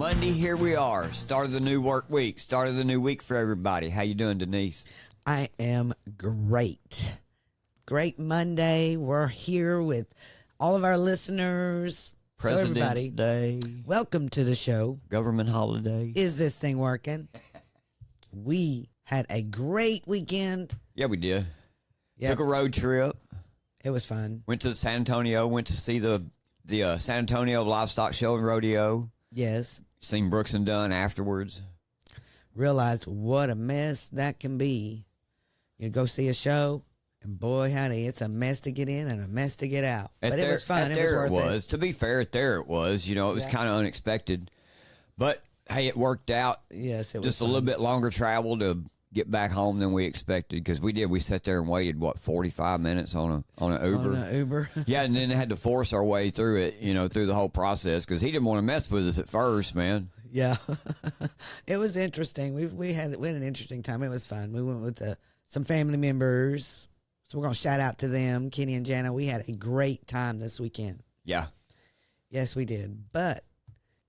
Monday, here we are. Start of the new work week. Start of the new week for everybody. How you doing, Denise? I am great. Great Monday. We're here with all of our listeners. President's Day. Welcome to the show. Government holiday. Is this thing working? We had a great weekend. Yeah, we did. Yep. Took a road trip. It was fun. Went to San Antonio. Went to see the San Antonio Livestock Show and Rodeo. Yes. Seen Brooks and Dunn afterwards. Realized what a mess that can be. You go see a show, and boy, howdy, it's a mess to get in and a mess to get out. But it was fun. It was worth it. To be fair, there it was. You know, it was kind of unexpected. But, hey, it worked out. Yes, it was just a little bit longer travel to get back home than we expected, because we did. We sat there and waited, 45 minutes on an Uber. On an Uber. Yeah, and then had to force our way through it, through the whole process, because he didn't want to mess with us at first, man. Yeah. It was interesting. We had an interesting time. It was fun. We went with some family members, so we're going to shout out to them, Kenny and Jana. We had a great time this weekend. Yeah. Yes, we did. But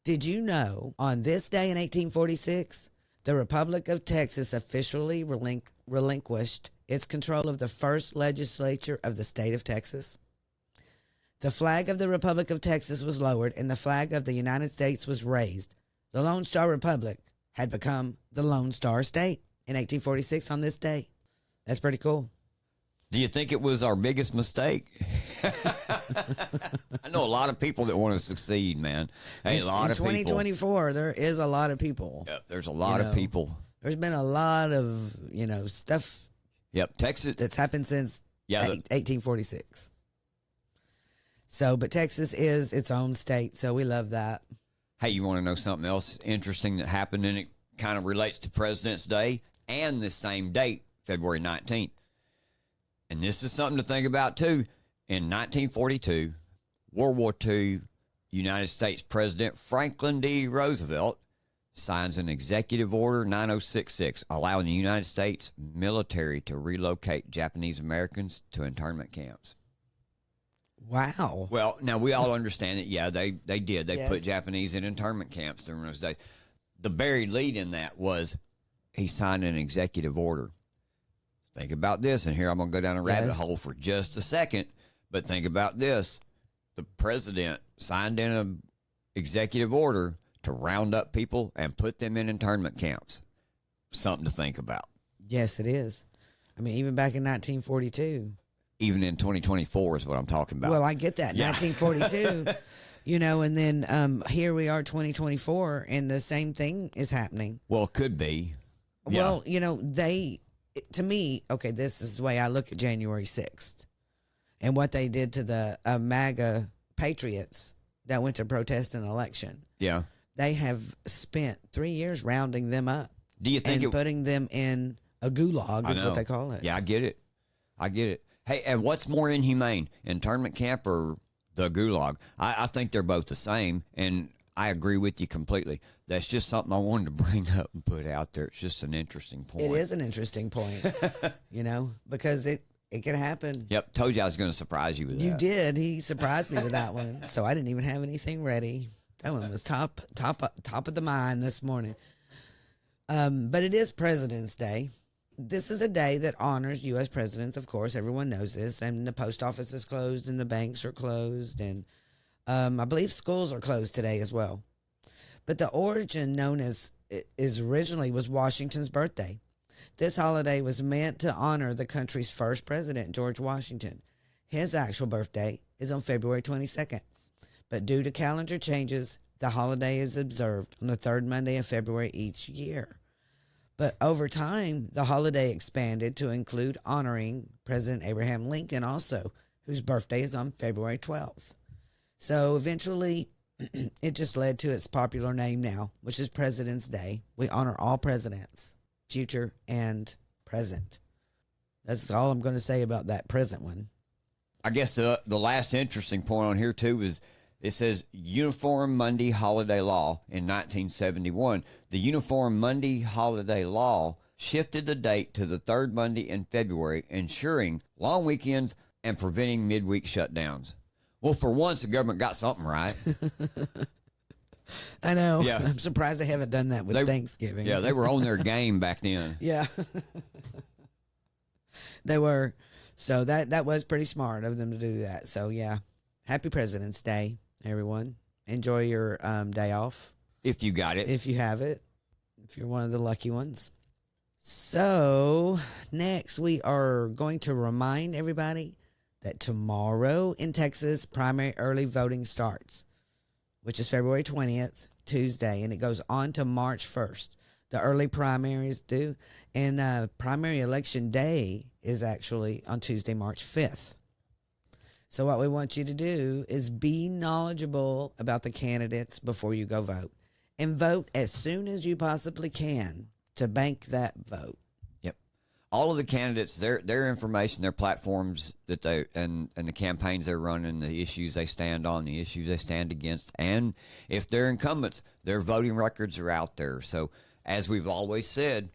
did you know on this day in 1846, the Republic of Texas officially relinquished its control of the first legislature of the state of Texas? The flag of the Republic of Texas was lowered and the flag of the United States was raised. The Lone Star Republic had become the Lone Star State in 1846 on this day. That's pretty cool. Do you think it was our biggest mistake? I know a lot of people that want to succeed, man. Hey, a lot of people. In 2024, there is a lot of people. Yep, there's a lot of people. There's been a lot of, stuff. Yep, Texas. That's happened since 1846. So, but Texas is its own state, so we love that. Hey, you want to know something else interesting that happened, and it kind of relates to President's Day and the same date, February 19th. And this is something to think about, too. In 1942, World War II, United States President Franklin D. Roosevelt signs an Executive Order 9066, allowing the United States military to relocate Japanese Americans to internment camps. Wow. Well, now we all understand that, yeah, they did. They Yes. put Japanese in internment camps during those days. The buried lead in that was he signed an executive order. Think about this, and here I'm going to go down a rabbit hole for just a second, but think about this. The president signed in an executive order to round up people and put them in internment camps. Something to think about. Yes, it is. I mean, even back in 1942. Even in 2024 is what I'm talking about. Well, I get that. Yeah. 1942, and then here we are, 2024, and the same thing is happening. Well, it could be. Yeah. Well, to me, okay, this is the way I look at January 6th and what they did to the MAGA patriots that went to protest an election. Yeah. They have spent 3 years rounding them up. Do you think putting them in a gulag is what they call it. Yeah, I get it. Hey, and what's more inhumane, internment camp or the gulag? I think they're both the same, and I agree with you completely. That's just something I wanted to bring up and put out there. It's just an interesting point. It is an interesting point, because it can happen. Yep, told you I was going to surprise you with that. You did. He surprised me with that one, so I didn't even have anything ready. That one was top of the mind this morning. But it is President's Day. This is a day that honors U.S. presidents, of course. Everyone knows this. And the post office is closed and the banks are closed. And I believe schools are closed today as well. But the origin known as originally was Washington's birthday. This holiday was meant to honor the country's first president, George Washington. His actual birthday is on February 22nd. But due to calendar changes, the holiday is observed on the third Monday of February each year. But over time, the holiday expanded to include honoring President Abraham Lincoln also, whose birthday is on February 12th. So eventually, it just led to its popular name now, which is President's Day. We honor all presidents, future and present. That's all I'm going to say about that present one. I guess the last interesting point on here, too, is it says Uniform Monday Holiday Law in 1971. The Uniform Monday Holiday Law shifted the date to the third Monday in February, ensuring long weekends and preventing midweek shutdowns. Well, for once, the government got something right. I know. Yeah. I'm surprised they haven't done that with Thanksgiving. Yeah, they were on their game back then. Yeah. They were. So that was pretty smart of them to do that. So, yeah. Happy President's Day, everyone. Enjoy your day off. If you got it. If you have it. If you're one of the lucky ones. So, next we are going to remind everybody that tomorrow in Texas, primary early voting starts, which is February 20th, Tuesday, and it goes on to March 1st. The early primaries do, and primary election day is actually on Tuesday, March 5th. So what we want you to do is be knowledgeable about the candidates before you go vote, and vote as soon as you possibly can to bank that vote. Yep. All of the candidates, their information, their platforms that they and the campaigns they're running, the issues they stand on, the issues they stand against, and if they're incumbents, their voting records are out there. So as we've always said,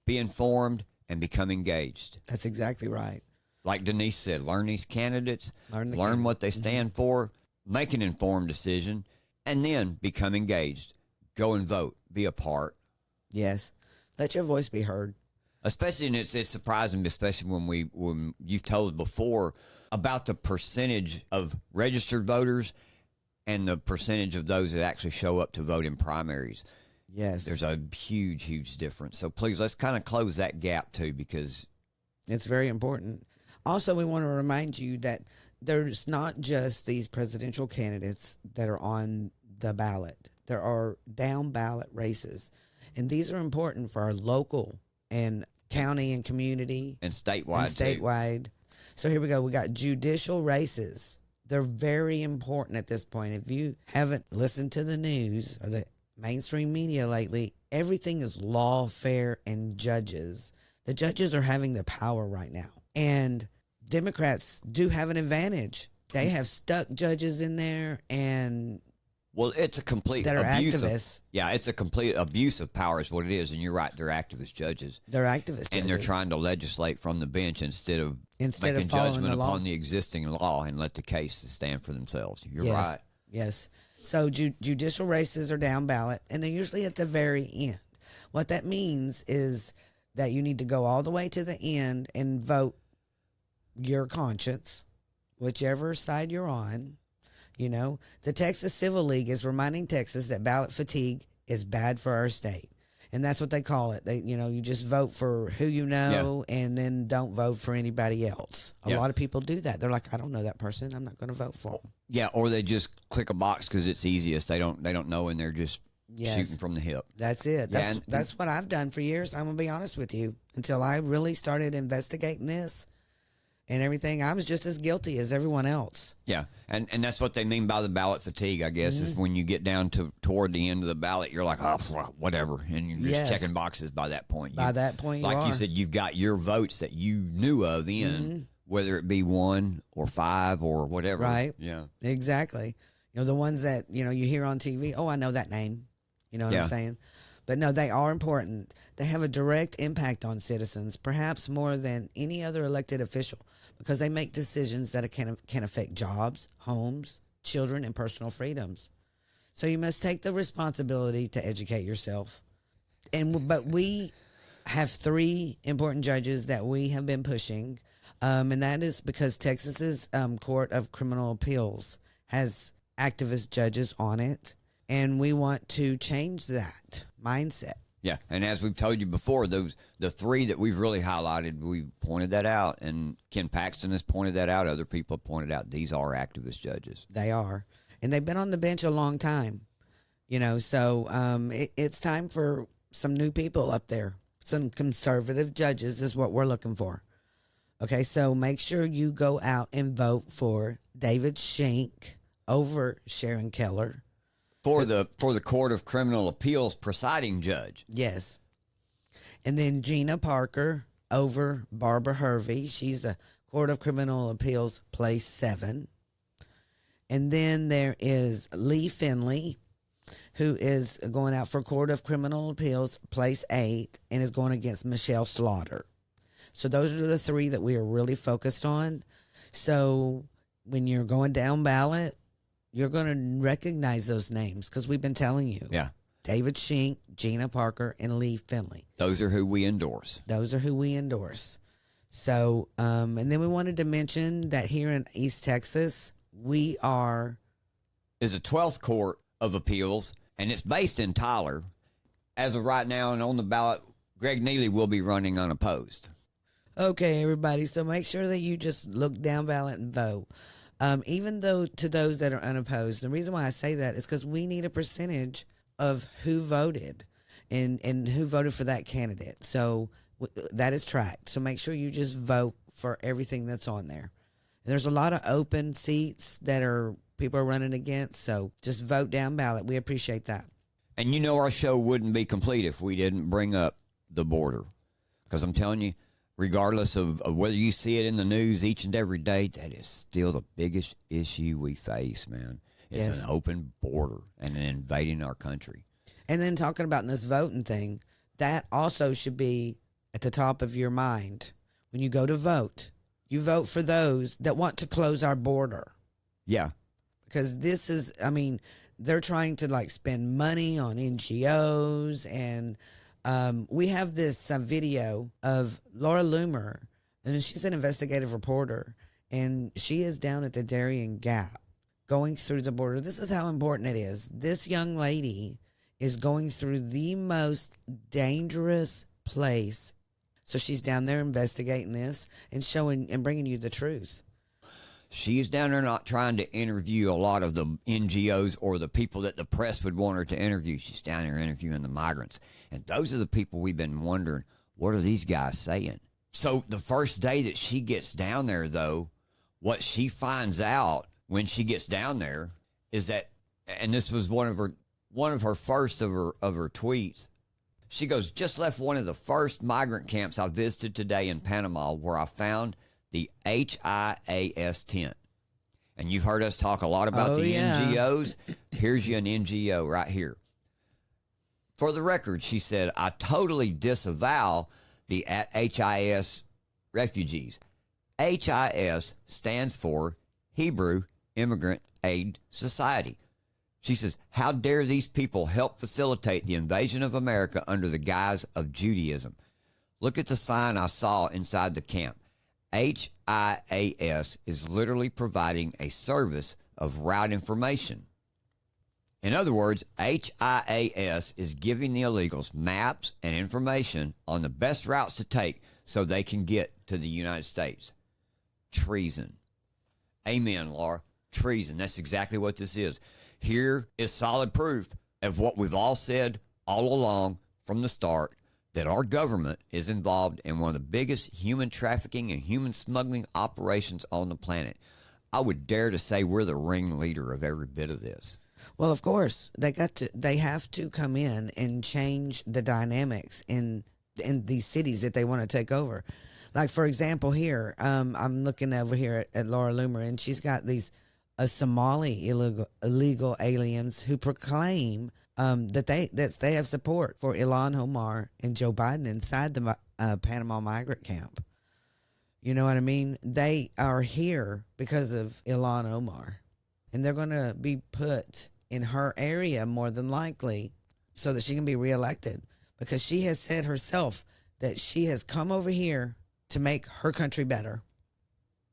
be informed and become engaged. That's exactly right. Like Denise said, learn these candidates, learn what they stand for, make an informed decision, and then become engaged. Go and vote. Be a part. Yes. Let your voice be heard. Especially, and it's surprising, especially when you've told before about the percentage of registered voters and the percentage of those that actually show up to vote in primaries. Yes. There's a huge, huge difference. So please, let's kind of close that gap too, because it's very important. Also, we want to remind you that there's not just these presidential candidates that are on the ballot. There are down ballot races. And these are important for our local and county and community. And statewide. Too. So here we go. We got judicial races. They're very important at this point. If you haven't listened to the news or the mainstream media lately, everything is lawfare and judges. The judges are having the power right now. And Democrats do have an advantage. They have stuck judges in there and well, it's a complete that are abuse activists. It's a complete abuse of power is what it is. And you're right, they're activist judges. They're activist judges. And they're trying to legislate from the bench instead of making judgment upon the existing law and let the cases stand for themselves. You're right. Yes. So judicial races are down ballot, and they're usually at the very end. What that means is that you need to go all the way to the end and vote your conscience, whichever side you're on. You know, the Texas Civil League is reminding Texas that ballot fatigue is bad for our state. And that's what they call it. You just vote for who you know and then don't vote for anybody else. A lot of people do that. They're like, I don't know that person. I'm not going to vote for them. Yeah, or they just click a box because it's easiest. They don't know, and they're just shooting from the hip. That's it. That's what I've done for years. I'm going to be honest with you. Until I really started investigating this and everything, I was just as guilty as everyone else. Yeah, and that's what they mean by the ballot fatigue, I guess, is when you get down toward the end of the ballot, you're like, oh, whatever, and you're just checking boxes by that point. Like you said, you've got your votes that you knew of in, whether it be 1 or 5 or whatever. Right. Yeah. Exactly. The ones that, you hear on TV, oh, I know that name. You know what I'm saying? But no, they are important. They have a direct impact on citizens, perhaps more than any other elected official, because they make decisions that can affect jobs, homes, children, and personal freedoms. So you must take the responsibility to educate yourself. But we have 3 important judges that we have been pushing, and that is because Texas's Court of Criminal Appeals has activist judges on it. And we want to change that mindset. Yeah, and as we've told you before, the 3 that we've really highlighted, we've pointed that out, and Ken Paxton has pointed that out. Other people have pointed out these are activist judges. They are, and they've been on the bench a long time. So it's time for some new people up there. Some conservative judges is what we're looking for. Okay, so make sure you go out and vote for David Schenck over Sharon Keller. For the Court of Criminal Appeals presiding judge. Yes. And then Gina Parker over Barbara Hervey. She's the Court of Criminal Appeals, place 7. And then there is Lee Finley, who is going out for Court of Criminal Appeals, place 8, and is going against Michelle Slaughter. So those are the 3 that we are really focused on. So when you're going down ballot, you're going to recognize those names because we've been telling you. Yeah. David Shink, Gina Parker, and Lee Finley. Those are who we endorse. Those are who we endorse. So, and then we wanted to mention that here in East Texas, we are... is a 12th Court of Appeals, and it's based in Tyler. As of right now and on the ballot, Greg Neely will be running unopposed. Okay, everybody. So make sure that you just look down ballot and vote. Even though to those that are unopposed, the reason why I say that is because we need a percentage of who voted and who voted for that candidate. So that is tracked. So make sure you just vote for everything that's on there. And there's a lot of open seats that people are running against. So just vote down ballot. We appreciate that. And you know our show wouldn't be complete if we didn't bring up the border. Because I'm telling you, regardless of whether you see it in the news each and every day, that is still the biggest issue we face, man. It's Yes. an open border and an invading our country. And then talking about this voting thing, that also should be at the top of your mind. When you go to vote, you vote for those that want to close our border. Yeah. Because this is, I mean, they're trying to like spend money on NGOs. And we have this video of Laura Loomer, and she's an investigative reporter, and she is down at the Darian Gap going through the border. This is how important it is. This young lady is going through the most dangerous place. So she's down there investigating this and showing and bringing you the truth. She's down there not trying to interview a lot of the NGOs or the people that the press would want her to interview. She's down there interviewing the migrants. And those are the people we've been wondering, what are these guys saying? So the first day that she gets down there, though, what she finds out when she gets down there is that, and this was one of her first of her tweets. She goes, just left one of the first migrant camps I visited today in Panama, where I found the HIAS tent. And you've heard us talk a lot about NGOs. Here's you an NGO right here. For the record, she said, I totally disavow the HIAS refugees. HIS stands for Hebrew Immigrant Aid Society. She says, how dare these people help facilitate the invasion of America under the guise of Judaism? Look at the sign I saw inside the camp. HIAS is literally providing a service of route information. In other words, HIAS is giving the illegals maps and information on the best routes to take so they can get to the United States. Treason. Amen, Laura. Treason. That's exactly what this is. Here is solid proof of what we've all said all along from the start, that our government is involved in one of the biggest human trafficking and human smuggling operations on the planet. I would dare to say we're the ringleader of every bit of this. Well, of course, they have to come in and change the dynamics in these cities that they want to take over. Like, for example, here, I'm looking over here at Laura Loomer, and she's got these Somali illegal aliens who proclaim that they have support for Ilhan Omar and Joe Biden inside the Panama migrant camp. You know what I mean? They are here because of Ilhan Omar, and they're going to be put in her area more than likely so that she can be reelected, because she has said herself that she has come over here to make her country better.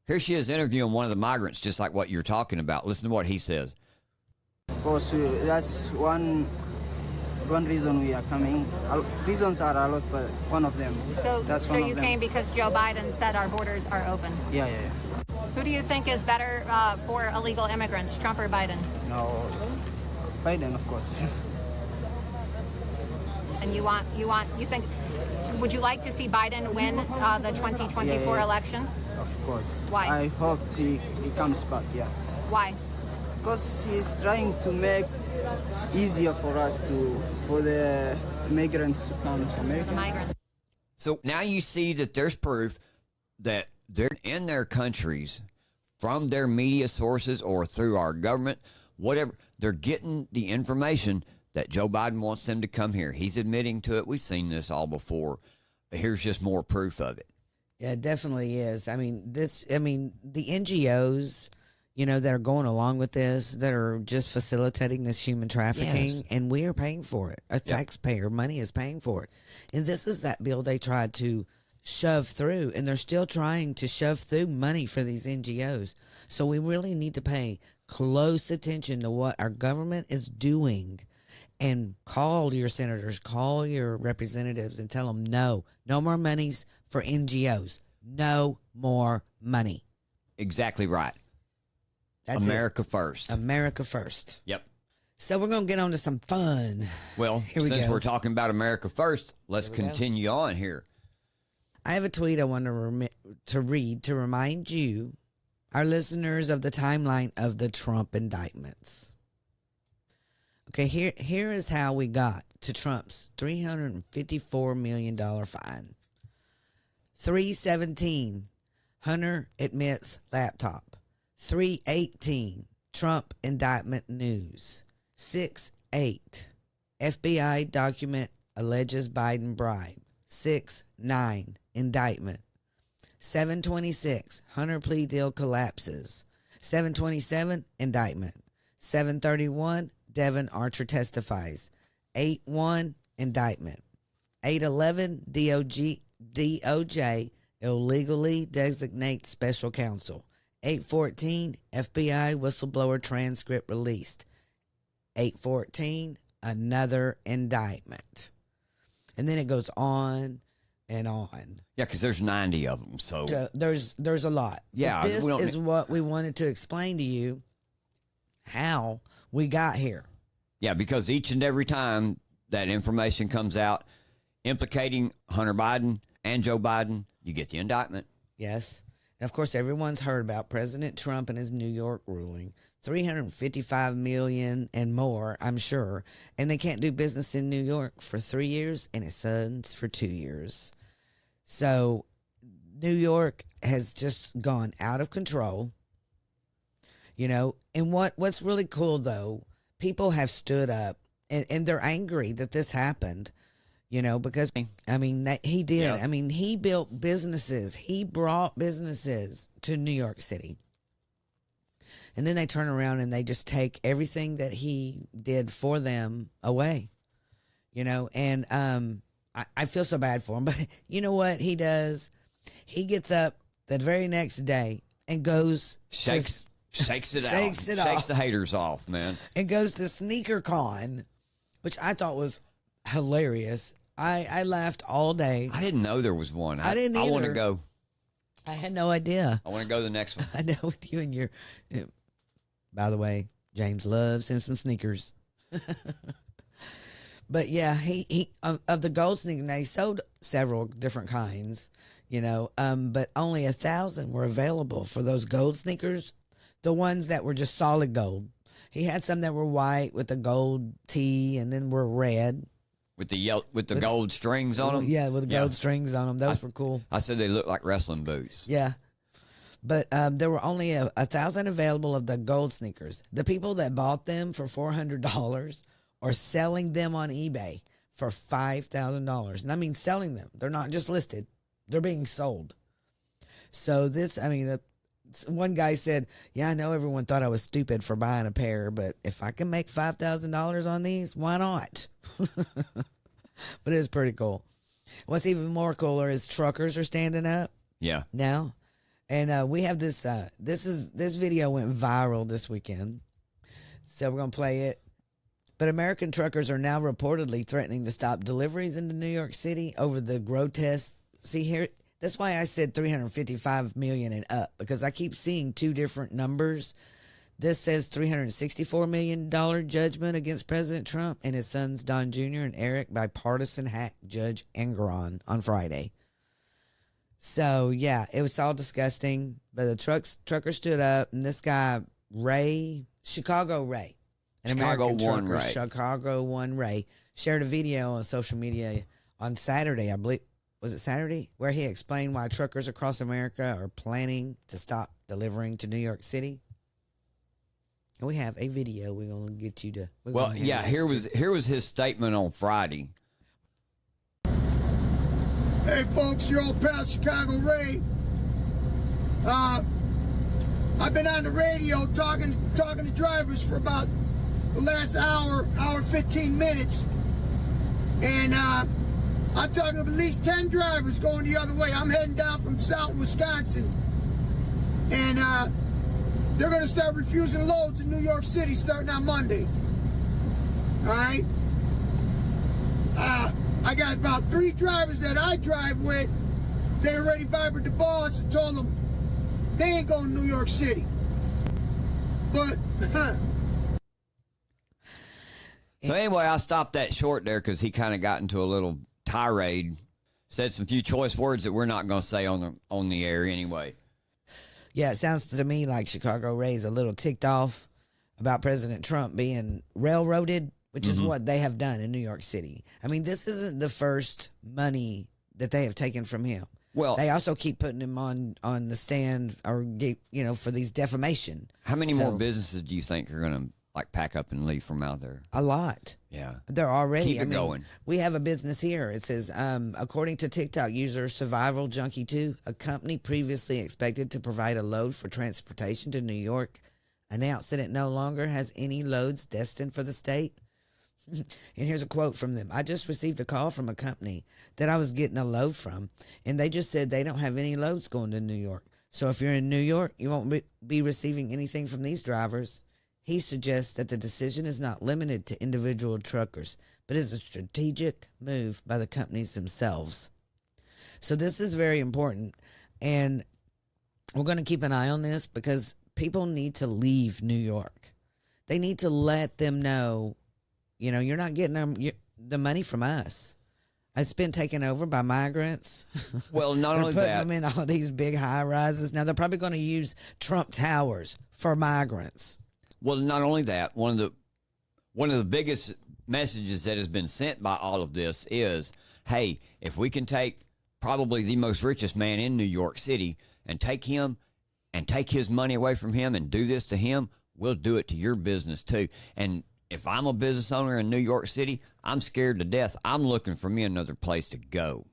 Here she is interviewing one of the migrants, just like what you're talking about. Listen to what he says. Of course, that's one reason we are coming. Reasons are a lot, but one of them. So you came because Joe Biden said our borders are open? Yeah. Who do you think is better for illegal immigrants, Trump or Biden? No, Biden, of course. And you think, would you like to see Biden win the 2024 election? Of course. Why? I hope he comes back, yeah. Why? Because he's trying to make easier for us for the migrants to come to America. The migrants. So now you see that there's proof that they're in their countries from their media sources or through our government, whatever. They're getting the information that Joe Biden wants them to come here. He's admitting to it. We've seen this all before. But here's just more proof of it. Yeah, it definitely is. I mean, the NGOs, that are going along with this, that are just facilitating this human trafficking, Yes. and we are paying for it. A taxpayer money is paying for it. And this is that bill they tried to shove through, and they're still trying to shove through money for these NGOs. So we really need to pay close attention to what our government is doing, and call your senators, call your representatives, and tell them no more monies for NGOs. No more money. Exactly right. That's America first. America first. Yep. So we're going to get on to some fun. Well, Here we since go. we're talking about America first, let's continue on here. I have a tweet I want to read to remind you, our listeners, of the timeline of the Trump indictments. Okay, here is how we got to Trump's $354 million fine. 317, Hunter admits laptop. 318, Trump indictment news. 6-8, FBI document alleges Biden bribe. 6-9, indictment. 726, Hunter plea deal collapses. 727, indictment. 731, Devin Archer testifies. 8-1, indictment. 8-11, DOJ illegally designates special counsel. 8-14, FBI whistleblower transcript released. 8-14, another indictment. And then it goes on and on. Yeah, because there's 90 of them. So There's a lot. Yeah, But this we don't- is what we wanted to explain to you, how we got here. yeah, because each and every time that information comes out implicating Hunter Biden and Joe Biden, you get the indictment. Yes. And of course, everyone's heard about President Trump and his New York ruling. $355 million and more, I'm sure. And they can't do business in New York for 3 years, and his son's for 2 years. So New York has just gone out of control. And what's really cool, though, people have stood up, and they're angry that this happened. Because, he did. Yeah. He built businesses. He brought businesses to New York City. And then they turn around and they just take everything that he did for them away. And I feel so bad for him. But you know what he does? He gets up the very next day and goes... Shakes it out. Shakes it off. Shakes the haters off, man. And goes to Sneaker Con, which I thought was hilarious. I laughed all day. I didn't know there was one. I didn't I want to either. go. I had no idea. I want to go to the next one. I know, with you and your... By the way, James loves him some sneakers. But yeah, he of the gold sneaker, now he sold several different kinds, but only 1,000 were available for those gold sneakers, the ones that were just solid gold. He had some that were white with a gold tee, and then were red. With the gold strings on them? Yeah, with the gold strings on them. Those were cool. I said they looked like wrestling boots. Yeah. But there were only 1,000 available of the gold sneakers. The people that bought them for $400 are selling them on eBay for $5,000. And I mean selling them. They're not just listed. They're being sold. So one guy said, yeah, I know everyone thought I was stupid for buying a pair, but if I can make $5,000 on these, why not? But it's pretty cool. What's even more cooler is truckers are standing up Yeah. now. And we have this video went viral this weekend. So we're going to play it. But American truckers are now reportedly threatening to stop deliveries into New York City over the grotesque. See here, that's why I said 355 million and up, because I keep seeing two different numbers. This says $364 million judgment against President Trump and his sons Don Jr. and Eric by partisan hack Judge Engeron on Friday. So, yeah, it was all disgusting. But the trucker stood up, and this guy, Chicago Ray, Chicago One Ray, shared a video on social media on Saturday, I believe. Was it Saturday? Where he explained why truckers across America are planning to stop delivering to New York City. And we have a video we're going to get you to. Well, yeah, here was his statement on Friday. Hey folks, your old pal Chicago Ray. I've been on the radio talking to drivers for about the last hour 15 minutes. And I'm talking to at least 10 drivers going the other way. I'm heading down from South Wisconsin. And they're going to start refusing loads in New York City starting on Monday. All right? I got about 3 drivers that I drive with. They already vibrated the boss and told them they ain't going to New York City. But, So anyway, I stopped that short there because he kind of got into a little tirade, said some few choice words that we're not going to say on the air anyway. Yeah, it sounds to me like Chicago Ray's a little ticked off about President Trump being railroaded, which is what they have done in New York City. I mean, this isn't the first money that they have taken from him. Well, they also keep putting him on the stand or for these defamation. How many more businesses do you think are going to like pack up and leave from out there? A lot. Yeah. They're already. Keep it going. We have a business here. It says, according to TikTok user Survival Junkie 2, a company previously expected to provide a load for transportation to New York announced that it no longer has any loads destined for the state. And here's a quote from them. I just received a call from a company that I was getting a load from, and they just said they don't have any loads going to New York. So if you're in New York, you won't be receiving anything from these drivers. He suggests that the decision is not limited to individual truckers, but is a strategic move by the companies themselves. So this is very important, and we're going to keep an eye on this because people need to leave New York. They need to let them know, you're not getting the money from us. It's been taken over by migrants. Well, not only putting that, them in all these big high rises. Now they're probably going to use Trump Towers for migrants. well, not only that, one of the biggest messages that has been sent by all of this is, hey, if we can take probably the most richest man in New York City and take him and take his money away from him and do this to him, we'll do it to your business too. And if I'm a business owner in New York City, I'm scared to death. I'm looking for me another place to go.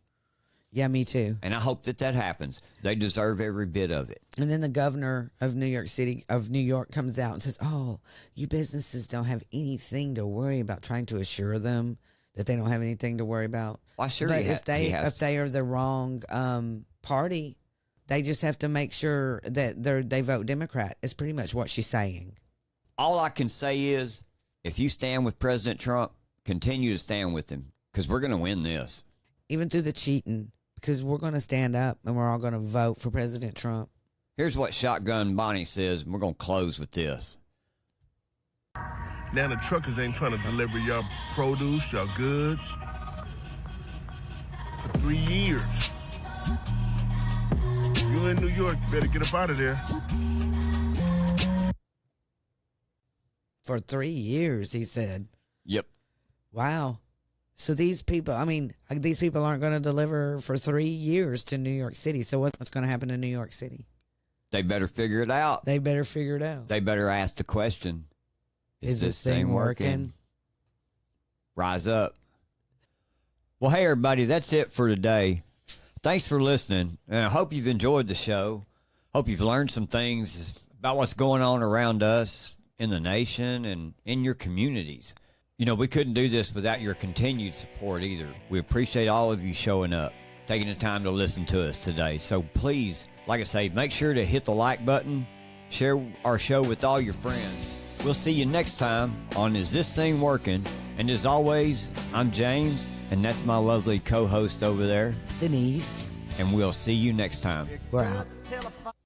Yeah, me too. And I hope that happens. They deserve every bit of it. And then the governor of New York comes out and says, oh, you businesses don't have anything to worry about, trying to assure them that they don't have anything to worry about. Well, sure, but if they are the wrong party, they just have to make sure that they vote Democrat. Is pretty much what she's saying. All I can say is, if you stand with President Trump, continue to stand with him, because we're going to win this. Even through the cheating, because we're going to stand up and we're all going to vote for President Trump. Here's what Shotgun Bonnie says, and we're going to close with this. Now the truckers ain't trying to deliver y'all produce, y'all goods for 3 years. If you're in New York, you better get up out of there. For 3 years, he said. Yep. Wow. So these people aren't going to deliver for 3 years to New York City. So what's going to happen to New York City? They better figure it out. They better figure it out. They better ask the question, Is this thing working? Rise up. Well, hey, everybody, that's it for today. Thanks for listening, and I hope you've enjoyed the show. Hope you've learned some things about what's going on around us in the nation and in your communities. You know, we couldn't do this without your continued support either. We appreciate all of you showing up, taking the time to listen to us today. So please, like I say, make sure to hit the like button, share our show with all your friends. We'll see you next time on Is This Thing Working? And as always, I'm James, and that's my lovely co-host over there, Denise. and we'll see you next time. We're out.